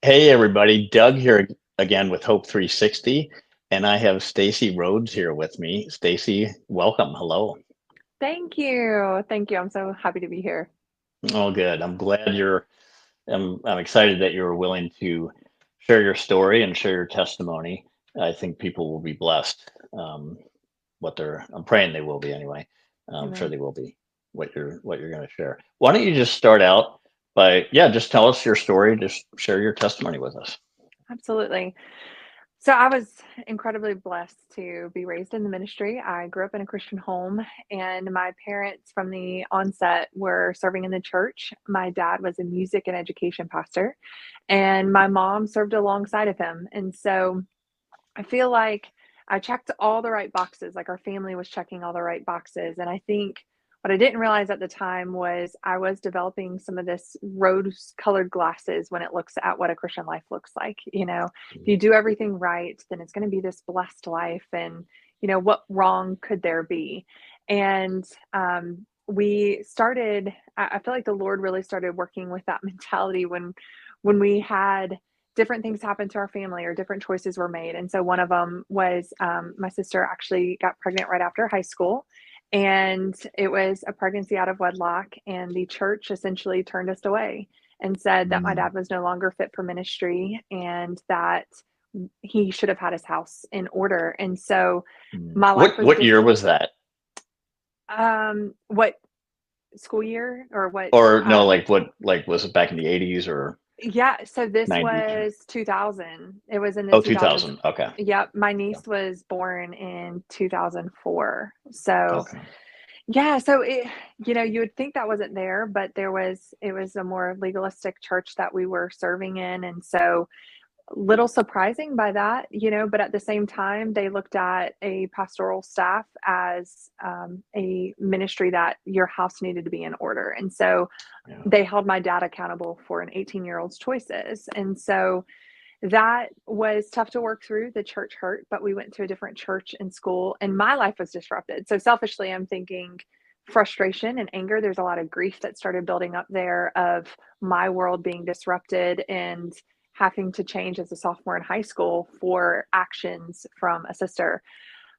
Hey everybody, Doug here again with Hope 360, and I have Stacie Rhodes here with me. Stacie, welcome. Hello. Thank you. Thank you. I'm so happy to be here. Oh, good. I'm glad you're. I'm excited that you're willing to share your story and share your testimony. I think people will be blessed. I'm praying they will be anyway. I'm sure Amen. they will be. What you're going to share. Why don't you just start out by just tell us your story. Just share your testimony with us. Absolutely. So I was incredibly blessed to be raised in the ministry. I grew up in a Christian home, and my parents from the onset were serving in the church. My dad was a music and education pastor, and my mom served alongside of him. And so I feel like I checked all the right boxes, like our family was checking all the right boxes. And I think what I didn't realize at the time was I was developing some of this rose colored glasses when it looks at what a Christian life looks like. If you do everything right, then it's going to be this blessed life. And, what wrong could there be? And we started, I feel like the Lord really started working with that mentality when we had different things happened to our family or different choices were made. And so one of them was my sister actually got pregnant right after high school. And it was a pregnancy out of wedlock. And the church essentially turned us away and said that my Mm. dad was no longer fit for ministry and that he should have had his house in order. And so Mm. my life was What year was disrupted. that? What school year or what? Or no, like was it back in the 80s or Yeah, so this 90s? was 2000. It was in the Oh, 2000s. 2000. Okay. Yep, my Yeah. niece was born in 2004. So, Okay. yeah, so you would think that wasn't there, but it was a more legalistic church that we were serving in. And so little surprising by that, but at the same time, they looked at a pastoral staff as a ministry that your house needed to be in order. And so Yeah. they held my dad accountable for an 18-year-old's choices. And so that was tough to work through. The church hurt, but we went to a different church and school, and my life was disrupted. So selfishly, I'm thinking frustration and anger. There's a lot of grief that started building up there of my world being disrupted and having to change as a sophomore in high school for actions from a sister.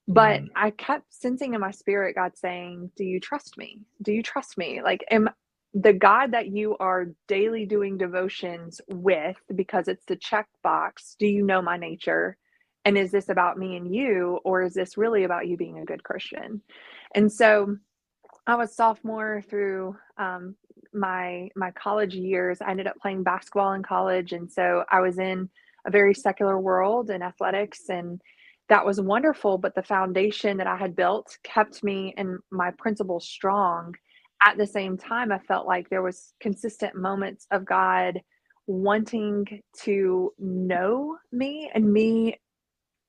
But Mm. I kept sensing in my spirit God saying, "Do you trust me? Do you trust me? Like, am the God that you are daily doing devotions with, because it's the checkbox, do you know my nature? And is this about me and you, or is this really about you being a good Christian?" And so I was sophomore through my college years. I ended up playing basketball in college, and so I was in a very secular world in athletics, and that was wonderful. But the foundation that I had built kept me and my principles strong. At the same time, I felt like there was consistent moments of God wanting to know me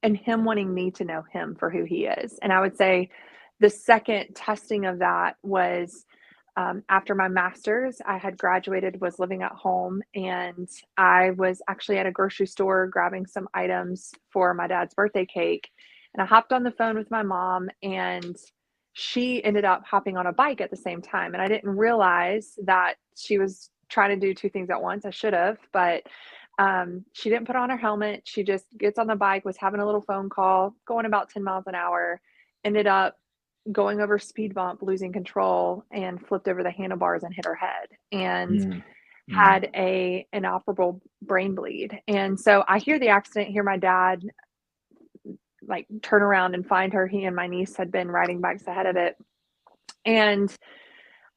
and him wanting me to know him for who he is. And I would say the second testing of that was after my master's. I had graduated, was living at home, and I was actually at a grocery store grabbing some items for my dad's birthday cake. And I hopped on the phone with my mom, and she ended up hopping on a bike at the same time. And I didn't realize that she was trying to do two things at once. I should have, but she didn't put on her helmet. She just gets on the bike, was having a little phone call, going about 10 miles an hour, ended up going over speed bump, losing control, and flipped over the handlebars and hit her head and Mm. Mm. had a inoperable brain bleed. And so I hear the accident, hear my dad like turn around and find her. He and my niece had been riding bikes ahead of it. And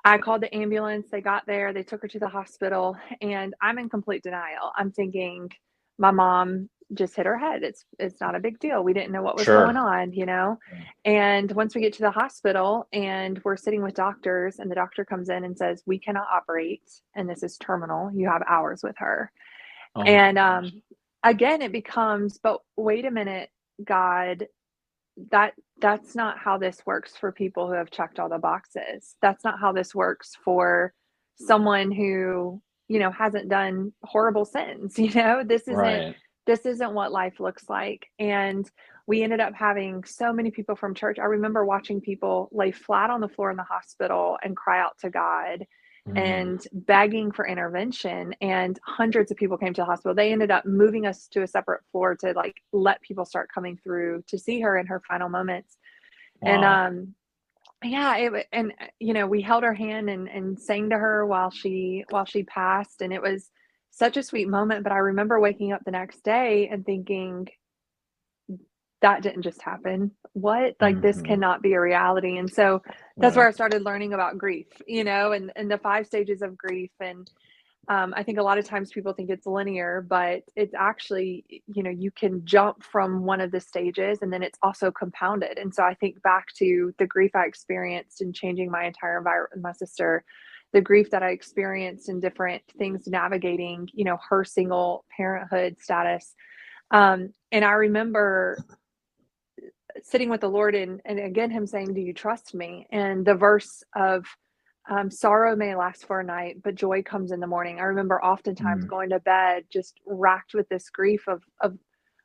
I called the ambulance. They got there. They took her to the hospital, and I'm in complete denial. I'm thinking my mom just hit her head. It's not a big deal. We didn't know what was going Sure. on. Yeah. And once we get to the hospital and we're sitting with doctors, and the doctor comes in and says, "We cannot operate, and this is terminal. You have hours with her." Oh my And goodness. again, it becomes, but wait a minute, God, that's not how this works for people who have checked all the boxes. That's not how this works for someone who, hasn't done horrible sins. Right. This isn't what life looks like. And we ended up having so many people from church. I remember watching people lay flat on the floor in the hospital and cry out to God. Mm. and begging for intervention, and hundreds of people came to the hospital. They ended up moving us to a separate floor to like let people start coming through to see her in her final moments. And Wow. yeah, and we held her hand and sang to her while she passed, and it was such a sweet moment. But I remember waking up the next day and thinking, that didn't just happen. What? Like, this Hmm. cannot be a reality. And so that's Right. where I started learning about grief, and the 5 stages of grief. And I think a lot of times people think it's linear, but it's actually, you can jump from one of the stages and then it's also compounded. And so I think back to the grief I experienced in changing my entire environment with my sister, the grief that I experienced in different things, navigating, her single parenthood status. And I remember sitting with the Lord, and again, him saying, do you trust me? And the verse of, sorrow may last for a night, but joy comes in the morning. I remember oftentimes Mm. going to bed just racked with this grief of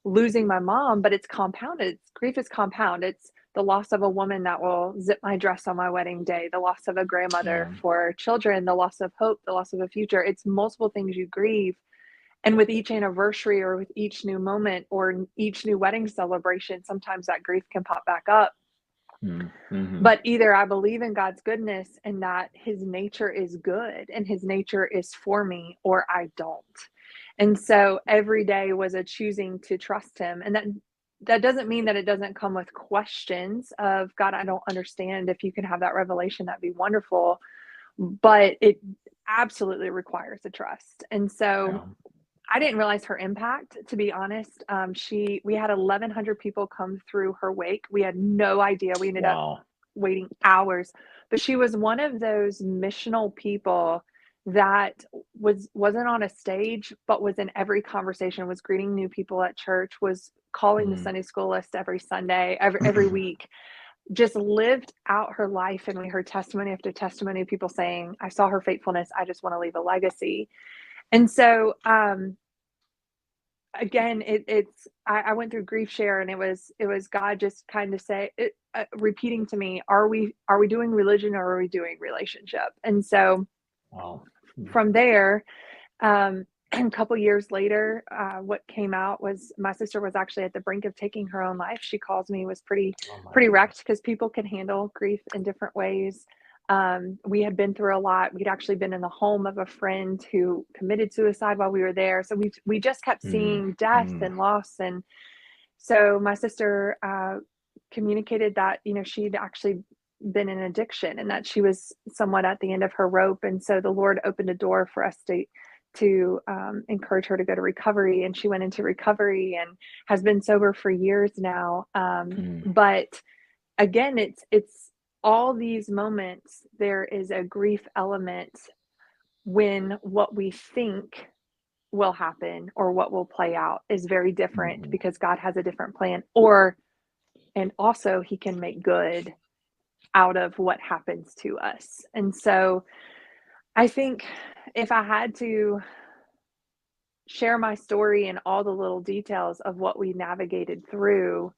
losing my mom, but it's compounded. Grief is compound. It's the loss of a woman that will zip my dress on my wedding day, the loss of a grandmother Yeah. for children, the loss of hope, the loss of a future. It's multiple things you grieve. And with each anniversary or with each new moment or each new wedding celebration, sometimes that grief can pop back up. Mm-hmm. But either I believe in God's goodness and that his nature is good and his nature is for me, or I don't. And so every day was a choosing to trust him. And that doesn't mean that it doesn't come with questions of, God, I don't understand. If you can have that revelation, that'd be wonderful. But it absolutely requires a trust. And so Yeah. I didn't realize her impact, to be honest. We had 1,100 people come through her wake. We had no idea. We ended up Wow. waiting hours, but she was one of those missional people that wasn't on a stage, but was in every conversation, was greeting new people at church, was calling the Mm. Sunday school list every Sunday, every week, just lived out her life. And we heard testimony after testimony of people saying, I saw her faithfulness. I just want to leave a legacy. And so, again, I went through grief share, and it was God just kind of repeating to me, are we doing religion or are we doing relationship? And so Wow. from there, a couple years later, what came out was my sister was actually at the brink of taking her own life. She calls me, was pretty Oh my pretty goodness. wrecked, because people can handle grief in different ways. We had been through a lot. We'd actually been in the home of a friend who committed suicide while we were there. So we just kept Mm. seeing death Mm. and loss. And so my sister communicated that, she'd actually been in addiction and that she was somewhat at the end of her rope. And so the Lord opened a door for us to encourage her to go to recovery. And she went into recovery and has been sober for years now. Mm. But again, it's all these moments, there is a grief element when what we think will happen or what will play out is very different, Mm. because God has a different plan, and also he can make good out of what happens to us. And so I think if I had to share my story and all the little details of what we navigated through,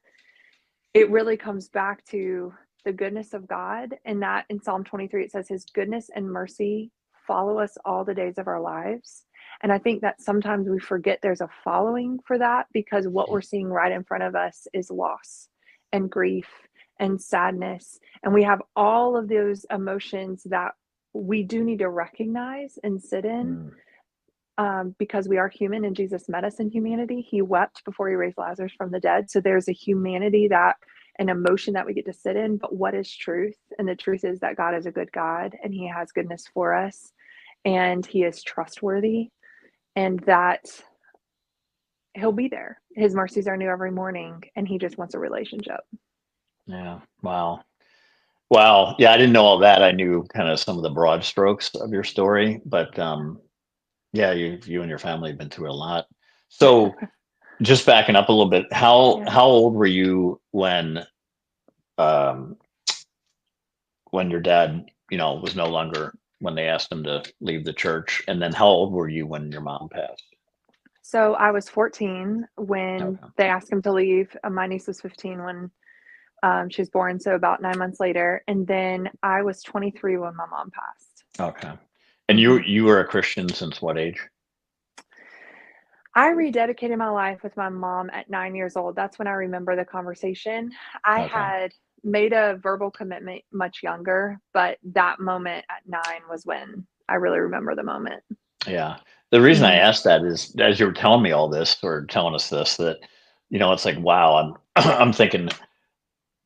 it really comes back to the goodness of God. And that in Psalm 23, it says his goodness and mercy follow us all the days of our lives. And I think that sometimes we forget there's a following for that, because what we're seeing right in front of us is loss and grief and sadness. And we have all of those emotions that we do need to recognize and sit in, Mm. because we are human and Jesus met us in humanity. He wept before he raised Lazarus from the dead. So there's a humanity, that an emotion that we get to sit in. But what is truth? And the truth is that God is a good God and he has goodness for us and he is trustworthy, and that he'll be there. His mercies are new every morning and he just wants a relationship. Yeah. Wow. Wow. Yeah, I didn't know all that. I knew kind of some of the broad strokes of your story, but yeah, you and your family have been through a lot. So just backing up a little bit, Yeah. how old were you um, when your dad, was no longer, when they asked him to leave the church, and then how old were you when your mom passed? So I was 14 when Okay. they asked him to leave. My niece was 15 when she was born, so about 9 months later. And then I was 23 when my mom passed. Okay. And Hmm. you were a Christian since what age? I rededicated my life with my mom at 9 years old. That's when I remember the conversation. I Okay. had made a verbal commitment much younger, but that moment at 9 was when I really remember the moment. Yeah. The reason I Hmm. asked that is as you were telling me all this or telling us this, that, it's like, wow, I'm I'm thinking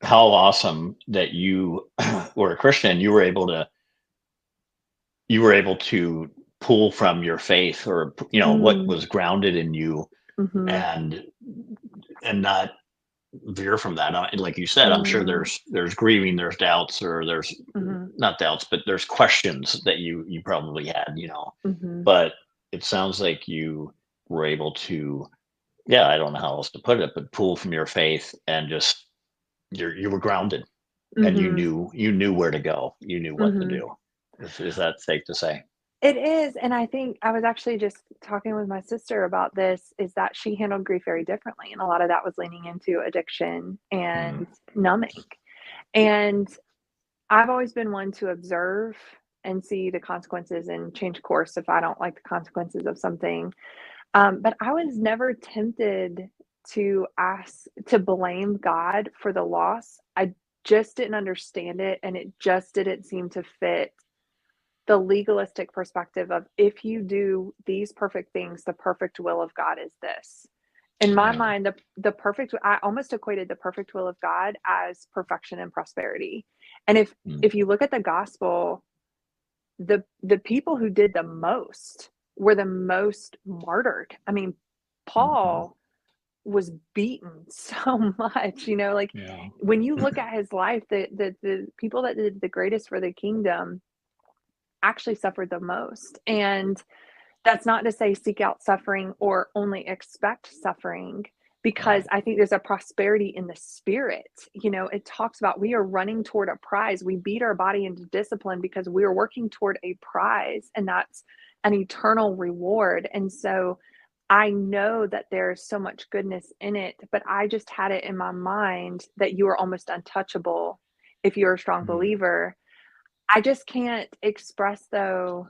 how awesome that you were a Christian. You were able to pull from your faith or, what Mm. was grounded in you Hmm. and not veer from that. Like you said, I'm sure Mm. there's grieving, there's doubts, or there's Hmm. not doubts, but there's questions that you probably had, Hmm. But it sounds like you were able to, yeah, I don't know how else to put it, but pull from your faith and just you were grounded and Hmm. you knew where to go. You knew what to Hmm. do. Is that safe to say? It is, and I think I was actually just talking with my sister about this, is that she handled grief very differently, and a lot of that was leaning into addiction Mm, and numbing. And I've always been one to observe and see the consequences and change course if I don't like the consequences of something. But I was never tempted to ask to blame God for the loss. I just didn't understand it, and it just didn't seem to fit the legalistic perspective of if you do these perfect things, the perfect will of God is this. In my yeah. mind, the perfect I almost equated the perfect will of God as perfection and prosperity. And Mm, if you look at the gospel, the people who did the most were the most martyred. I mean, mhm, Paul was beaten so much, like yeah. when you look at his life, the people that did the greatest for the kingdom actually suffered the most. And that's not to say seek out suffering or only expect suffering, because Right. I think there's a prosperity in the spirit. It talks about we are running toward a prize. We beat our body into discipline because we are working toward a prize, and that's an eternal reward. And so I know that there's so much goodness in it, but I just had it in my mind that you are almost untouchable if you're a strong Mm, believer. I just can't express, though,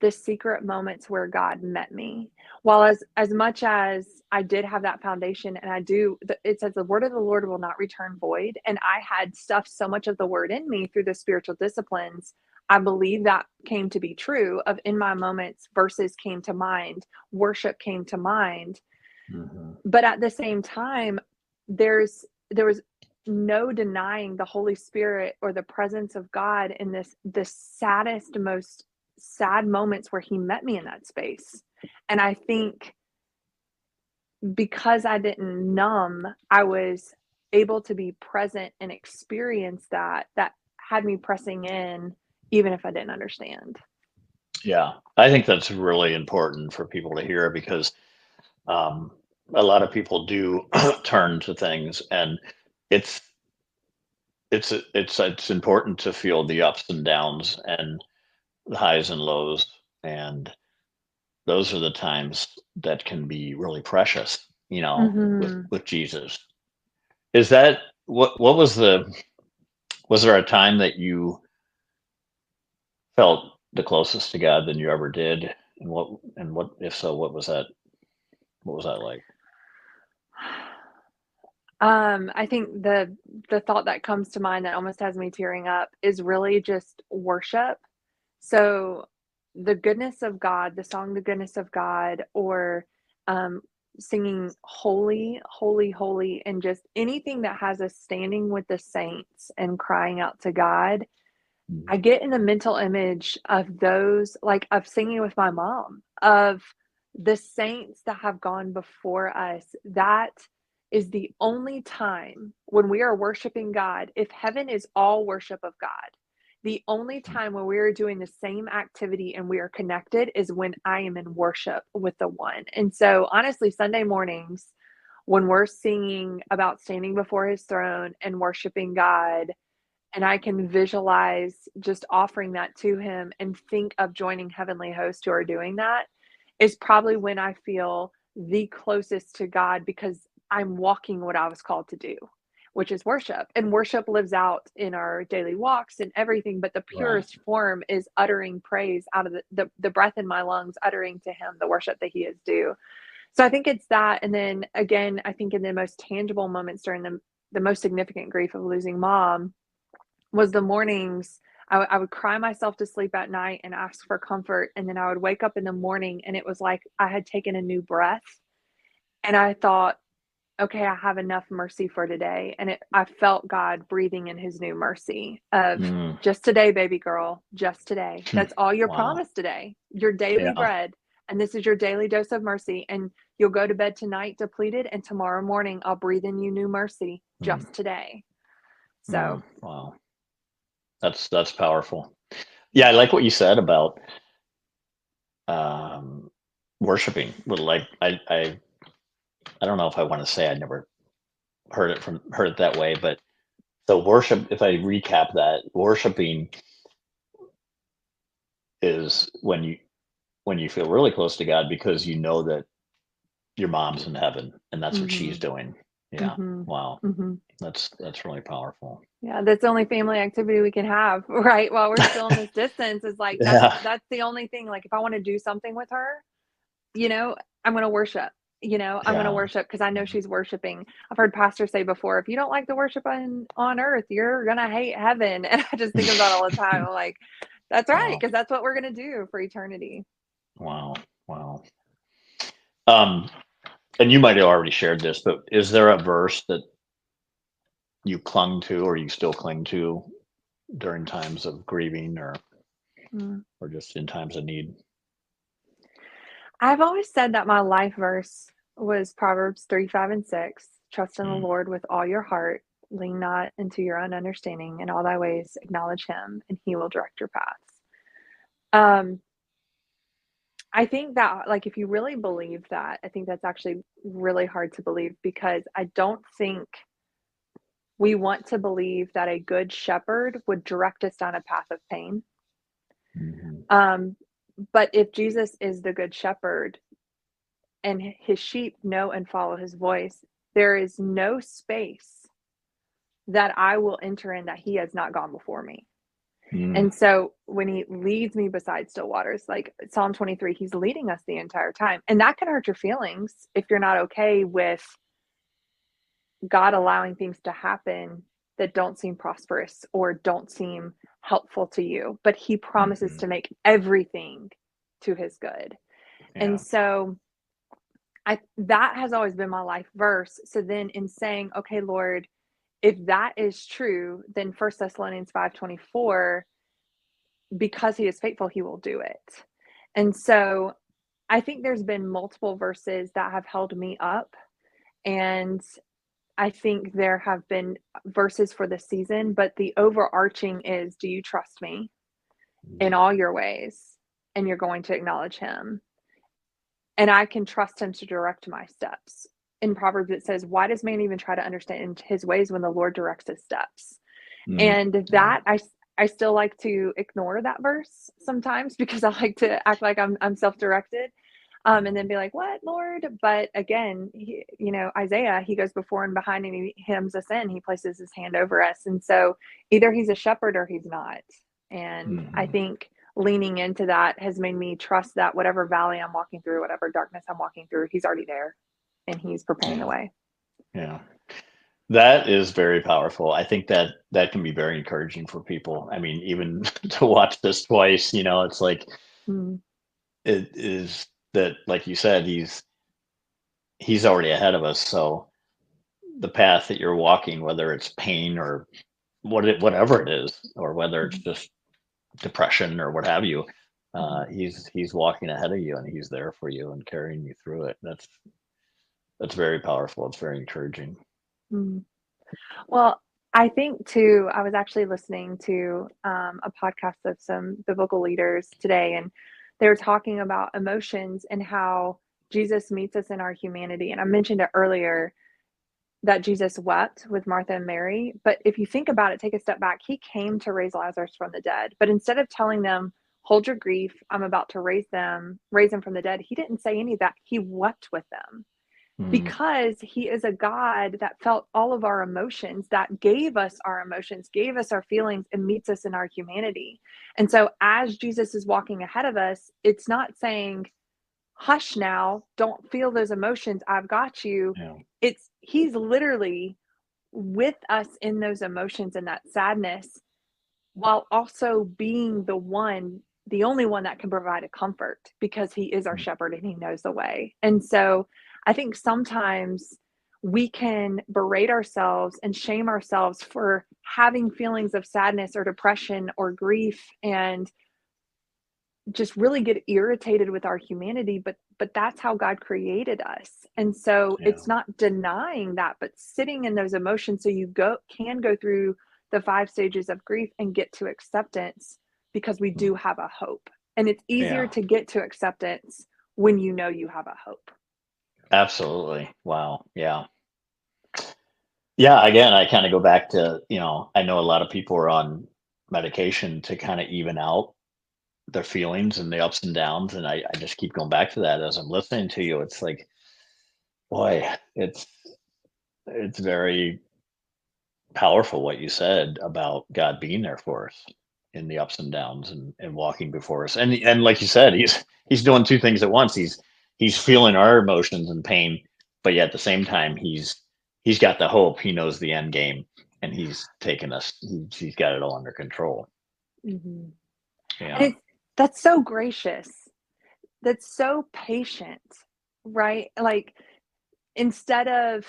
the secret moments where God met me. While as much as I did have that foundation, and I do, it says the word of the Lord will not return void. And I had stuffed so much of the word in me through the spiritual disciplines. I believe that came to be true of in my moments, verses came to mind, worship came to mind. mhm, But at the same time, there was no denying the Holy Spirit or the presence of God in the saddest, most sad moments where he met me in that space. And I think because I didn't numb, I was able to be present and experience that had me pressing in even if I didn't understand. yeah. I think that's really important for people to hear because um, a lot of people do turn to things, and it's it's important to feel the ups and downs and the highs and lows, and those are the times that can be really precious, Mhm. with Jesus. Is that what was there a time that you felt the closest to God than you ever did? And what if so, what was that like? I think the thought that comes to mind that almost has me tearing up is really just worship. So the goodness of God, the song "The Goodness of God," or um, singing "Holy, Holy, Holy," and just anything that has us standing with the saints and crying out to God. Mm, I get in the mental image of those, like of singing with my mom, of the saints that have gone before us. That is the only time when we are worshiping God. If heaven is all worship of God, the only mm, time when we are doing the same activity and we are connected is when I am in worship with the one. And so, honestly, Sunday mornings, when we're singing about standing before his throne and worshiping God, and I can visualize just offering that to him and think of joining heavenly hosts who are doing that, is probably when I feel the closest to God, because I'm walking what I was called to do. which is worship. And worship lives out in our daily walks and everything, but the Right. purest form is uttering praise out of the breath in my lungs, uttering to him the worship that he is due. So I think it's that. And then again, I think in the most tangible moments during the most significant grief of losing mom was the mornings. I would cry myself to sleep at night and ask for comfort. And then I would wake up in the morning and it was like I had taken a new breath. And I thought, okay, I have enough mercy for today. And I felt God breathing in his new mercy of Mm. just today, baby girl, just today. That's all you're Wow. promised today, your daily Yeah. bread. And this is your daily dose of mercy. And you'll go to bed tonight depleted. And tomorrow morning, I'll breathe in you new mercy Mm. just today. So, Wow. That's powerful. Yeah, I like what you said about um, worshiping. Like I don't know if I want to say I never heard it that way, but so worship. If I recap that, worshiping is when you feel really close to God because you know that your mom's in heaven and that's what she's mhm, doing. Yeah. mhm, Wow. mhm. That's really powerful. Yeah, that's the only family activity we can have, right? While we're still in this distance is like Yeah. that's the only thing. Like if I want to do something with her, you know, I'm going to worship. I'm going to Yeah. worship because I know Mhm. she's worshiping. I've heard pastors say before, if you don't like the worship on earth, you're going to hate heaven. And I just think of that all the time. I'm like, that's right, Wow. because that's what we're going to do for eternity. Wow. Wow. Um, and you might have already shared this, but is there a verse that you clung to or you still cling to during times of grieving Mm. or just in times of need? I've always said that my life verse was Proverbs 3, 5, and 6. Trust in the Mm. Lord with all your heart. Lean not into your own understanding. In all thy ways, acknowledge him, and he will direct your paths. Um, I think that, like, if you really believe that, I think that's actually really hard to believe because I don't think we want to believe that a good shepherd would direct us down a path of pain. Mhm. Um, but if Jesus is the good shepherd and his sheep know and follow his voice, there is no space that I will enter in that he has not gone before me. Mm. And so when he leads me beside still waters, like Psalm 23, he's leading us the entire time. And that can hurt your feelings if you're not okay with God allowing things to happen that don't seem prosperous or don't seem helpful to you. But he promises Mhm. to make everything to his good. And Yeah. so that has always been my life verse. So then in saying, okay, Lord, if that is true, then First Thessalonians 5:24, because he is faithful, he will do it. And so I think there's been multiple verses that have held me up. And I think there have been verses for the season, but the overarching is, do you trust me Mm. in all your ways? And you're going to acknowledge him. And I can trust him to direct my steps. In Proverbs, it says, why does man even try to understand his ways when the Lord directs his steps? Mm. And Yeah. that I still like to ignore that verse sometimes because I like to act like I'm self-directed. And then be like, what, Lord? But again, Isaiah, he goes before and behind and he hems us in. He places his hand over us. And so either he's a shepherd or he's not. And I Mhm. think leaning into that has made me trust that whatever valley I'm walking through, whatever darkness I'm walking through, he's already there and he's preparing the Yeah. way. Yeah. That is very powerful. I think that that can be very encouraging for people. I mean, even to watch this twice, it's like Mm, it is that, like you said, he's already ahead of us. So the path that you're walking, whether it's pain or whatever it is, or whether it's mhm, just depression or what have you, mhm, he's walking ahead of you and he's there for you and carrying you through it. That's very powerful. It's very encouraging. mhm. Well, I think too, I was actually listening to a podcast of some biblical leaders today, and they were talking about emotions and how Jesus meets us in our humanity. And I mentioned it earlier that Jesus wept with Martha and Mary. But if you think about it, take a step back, he came to raise Lazarus from the dead. But instead of telling them, hold your grief, I'm about to raise him from the dead, he didn't say any of that. He wept with them. Mm, because he is a God that felt all of our emotions, that gave us our emotions, gave us our feelings, and meets us in our humanity. And so, as Jesus is walking ahead of us, it's not saying, hush now, don't feel those emotions, I've got you. yeah. It's he's literally with us in those emotions and that sadness, while also being the only one that can provide a comfort, because he is our Mm, shepherd and he knows the way. And so I think sometimes we can berate ourselves and shame ourselves for having feelings of sadness or depression or grief, and just really get irritated with our humanity, but that's how God created us. And so yeah. it's not denying that, but sitting in those emotions so you can go through the 5 stages of grief and get to acceptance, because we Mm, do have a hope. And it's easier yeah. to get to acceptance when you know you have a hope. Absolutely. Wow. Yeah. Yeah. Again, I kind of go back to, I know a lot of people are on medication to kind of even out their feelings and the ups and downs. And I just keep going back to that as I'm listening to you. It's like, boy, it's very powerful what you said about God being there for us in the ups and downs and walking before us. And like you said, he's doing two things at once. He's feeling our emotions and pain, but yet at the same time he's got the hope. He knows the end game, and he's taken us. He's got it all under control. Mm-hmm. And Yeah. that's so gracious. That's so patient, right? Like, instead of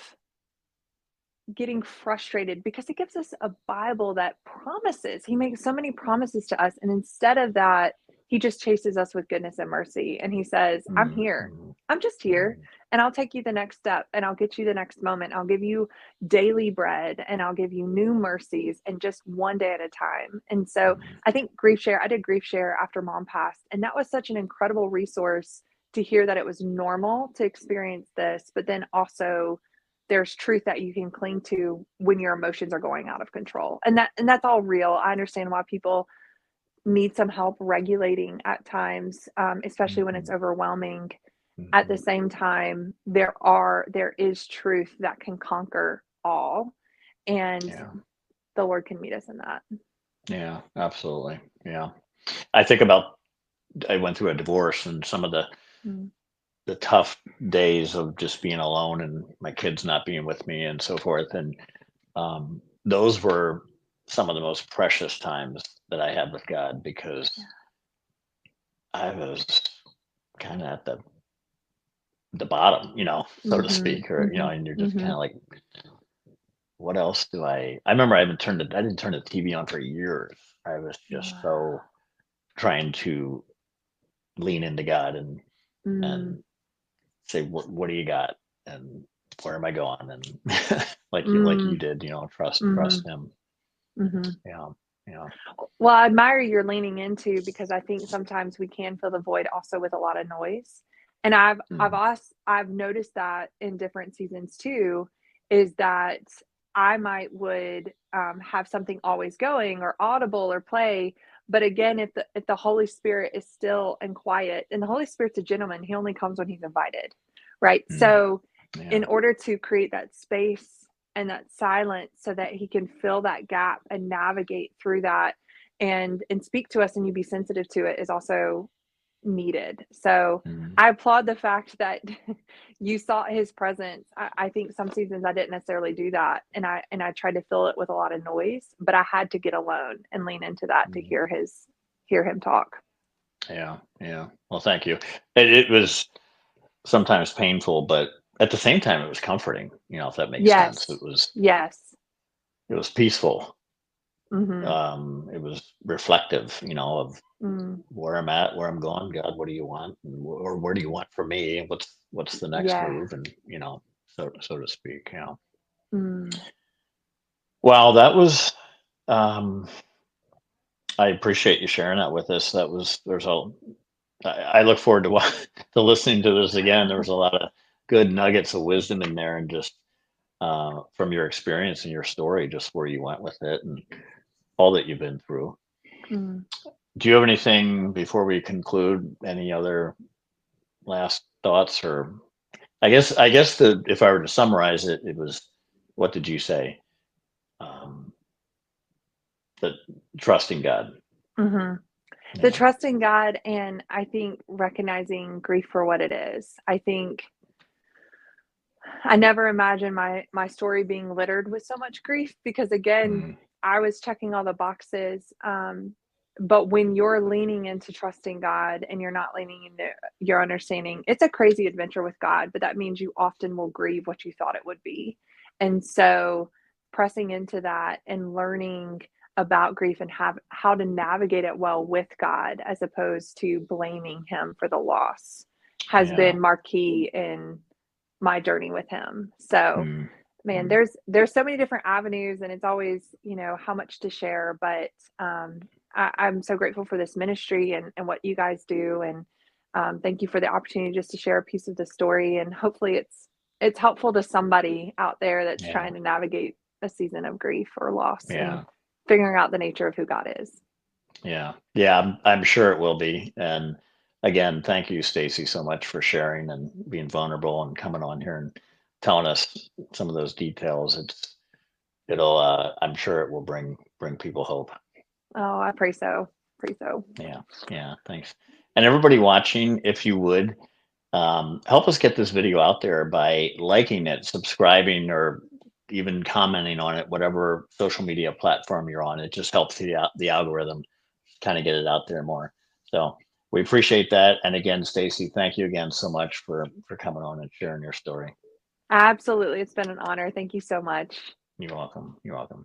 getting frustrated, because he gives us a Bible that promises. He makes so many promises to us. And instead of that, he just chases us with goodness and mercy. And he says, I'm Mm, here. mm, I'm just here. mm, And I'll take you the next step, and I'll get you the next moment. I'll give you daily bread, and I'll give you new mercies, and just one day at a time. And so mm, I think I did grief share after mom passed. And that was such an incredible resource to hear that it was normal to experience this, but then also there's truth that you can cling to when your emotions are going out of control. And that's all real. I understand why people need some help regulating at times, especially when it's mm, overwhelming. mm, At the mm. same time, there is truth that can conquer all, and Yeah. the Lord can meet us in that. Yeah. Absolutely. Yeah. I think about I went through a divorce, and some of Mm. the tough days of just being alone and my kids not being with me and so forth. And those were some of the most precious times that I had with God, because I was kind of at the bottom, so to Mhm. speak, or Mhm. and you're just kind Mhm. of like, what else do I remember I didn't turn the TV on for years. I was just so trying to lean into God Mm. and say, what do you got? And where am I going? And like you Mm. did, trust Mhm. him. Mhm. Yeah. Yeah. Well, I admire your leaning into, because I think sometimes we can fill the void also with a lot of noise. And Mm, I've noticed that in different seasons too, is that I might would have something always going or audible or play, but again, if the Holy Spirit is still and quiet, and the Holy Spirit's a gentleman, he only comes when he's invited, right? mm, So, in yeah. order to create that space and that silence so that he can fill that gap and navigate through that, and speak to us, and you be sensitive to it, is also needed. So Mm, I applaud the fact that you sought his presence. I think some seasons I didn't necessarily do that, and I tried to fill it with a lot of noise, but I had to get alone and lean into that to mm, hear him talk. yeah. Yeah. Well, thank you. It was sometimes painful, but at the same time, it was comforting. If that makes sense. Yes. Yes. It was peaceful. Mhm. It was reflective. Of Mm. where I'm at, where I'm going. God, what do you want? Or where do you want from me? What's the next Yeah. move? And so to speak. Mm. Wow, that was. Um, I appreciate you sharing that with us. That was there's a. I look forward to to listening to this again. There was a lot of good nuggets of wisdom in there, and just from your experience and your story, just where you went with it and all that you've been through. Mm. Do you have anything before we conclude? Any other last thoughts or I guess if I were to summarize it, it was, what did you say? Um, the trusting God. Hmm. The Yeah. trusting God, and I think recognizing grief for what it is. I think I never imagined my story being littered with so much grief because again, Mm, I was checking all the boxes. But when you're leaning into trusting God and you're not leaning into your understanding, it's a crazy adventure with God, but that means you often will grieve what you thought it would be. And so pressing into that and learning about grief and have how to navigate it well with God as opposed to blaming him for the loss has yeah. been marquee in my journey with him. So, Mm, man, mm, there's so many different avenues, and it's always how much to share. But I'm so grateful for this ministry and what you guys do, and thank you for the opportunity just to share a piece of the story. And hopefully, it's helpful to somebody out there that's yeah. trying to navigate a season of grief or loss and Yeah. figuring out the nature of who God is. Yeah. Yeah. I'm sure it will be. And again, thank you, Stacie, so much for sharing and being vulnerable and coming on here and telling us some of those details. I'm sure it will bring people hope. Oh, I pray so. Pray so. Yeah. Yeah. Thanks. And everybody watching, if you would, help us get this video out there by liking it, subscribing, or even commenting on it, whatever social media platform you're on. It just helps the algorithm kind of get it out there more. So we appreciate that. And again, Stacie, thank you again so much for coming on and sharing your story. Absolutely. It's been an honor. Thank you so much. You're welcome. You're welcome.